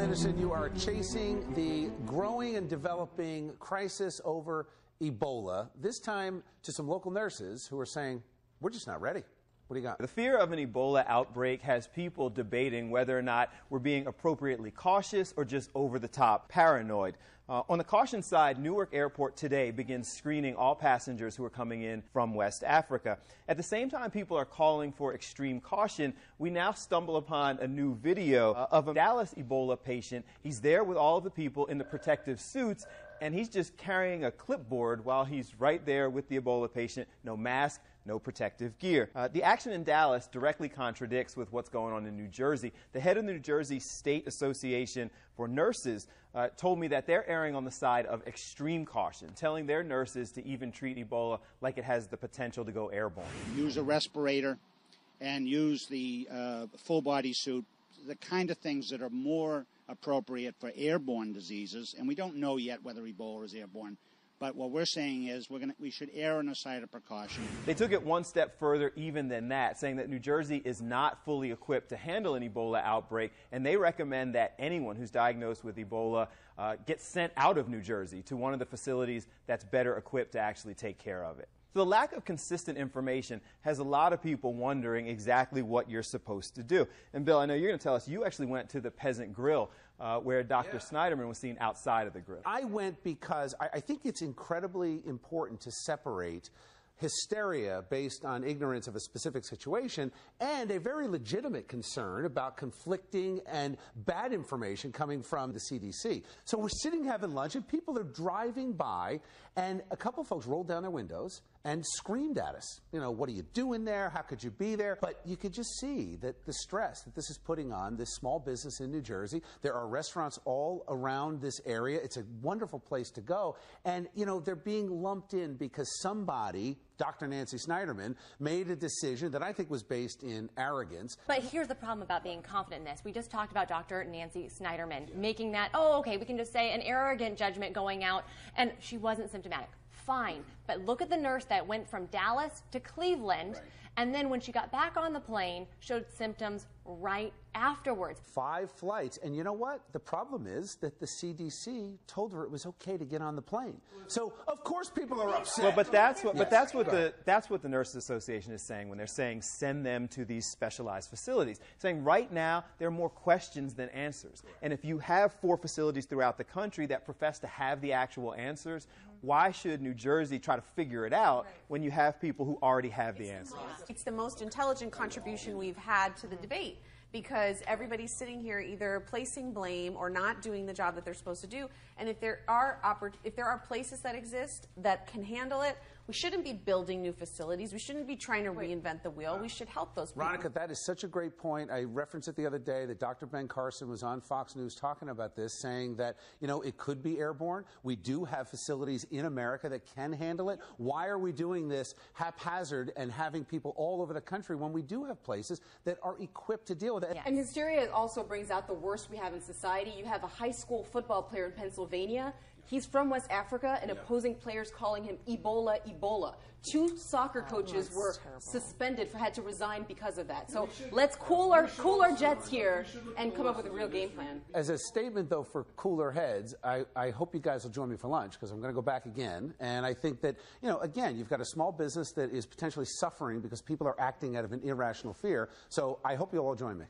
Anderson, you are chasing the growing and developing crisis over Ebola, this time to some local nurses who are saying, we're just not ready. What do you got? The fear of an Ebola outbreak has people debating whether or not we're being appropriately cautious or just over-the-top paranoid. On the caution side, Newark Airport today begins screening all passengers who are coming in from West Africa. At the same time people are calling for extreme caution, we now stumble upon a new video of a Dallas Ebola patient. He's there with all of the people in the protective suits, and he's just carrying a clipboard while he's right there with the Ebola patient. No mask, no protective gear. The action in Dallas directly contradicts with what's going on in New Jersey. The head of the New Jersey State Association for Nurses told me that they're erring on the side of extreme caution, telling their nurses to even treat Ebola like it has the potential to go airborne. Use a respirator and use the full body suit, the kind of things that are more appropriate for airborne diseases, and we don't know yet whether Ebola is airborne. But what we're saying is we should err on the side of precaution. They took it one step further even than that, saying that New Jersey is not fully equipped to handle an Ebola outbreak, and they recommend that anyone who's diagnosed with Ebola get sent out of New Jersey to one of the facilities that's better equipped to actually take care of it. So the lack of consistent information has a lot of people wondering exactly what you're supposed to do. And Bill, I know you're going to tell us you actually went to the Peasant Grill where Dr. Snyderman was seen outside of the grill. I went because I think it's incredibly important to separate hysteria based on ignorance of a specific situation and a very legitimate concern about conflicting and bad information coming from the CDC. So we're sitting having lunch and people are driving by and a couple of folks rolled down their windows and screamed at us. You know, what are you doing there? How could you be there? But you could just see that the stress that this is putting on this small business in New Jersey. There are restaurants all around this area. It's a wonderful place to go. And, you know, they're being lumped in because somebody, Dr. Nancy Snyderman, made a decision that I think was based in arrogance. But here's the problem about being confident in this. We just talked about Dr. Nancy Snyderman making that, oh, okay, we can just say an arrogant judgment going out, and she wasn't symptomatic. Fine, but look at the nurse that went from Dallas to Cleveland, and then when she got back on the plane, showed symptoms right afterwards. 5 flights, and you know what? The problem is that the CDC told her it was okay to get on the plane. So of course people are upset. Well, but that's what the Nurses Association is saying when they're saying send them to these specialized facilities. Saying right now there are more questions than answers, and if you have 4 facilities throughout the country that profess to have the actual answers, why should New Jersey try to figure it out when you have people who already have the answers? It's the most intelligent contribution we've had to the debate, because everybody's sitting here either placing blame or not doing the job that they're supposed to do. And if there are places that exist that can handle it, we shouldn't be building new facilities. We shouldn't be trying to reinvent the wheel. We should help those people. Veronica, that is such a great point. I referenced it the other day that Dr. Ben Carson was on Fox News talking about this, saying that, you know, it could be airborne. We do have facilities in America that can handle it. Why are we doing this haphazard and having people all over the country when we do have places that are equipped to deal with it? Yeah. And hysteria also brings out the worst we have in society. You have a high school football player in Pennsylvania. He's from West Africa, and opposing players calling him Ebola, Ebola. 2 soccer coaches were suspended, had to resign because of that. So let's cool our jets here and come up with a real game plan. As a statement, though, for cooler heads, I hope you guys will join me for lunch because I'm going to go back again. And I think that, you know, again, you've got a small business that is potentially suffering because people are acting out of an irrational fear. So I hope you'll all join me.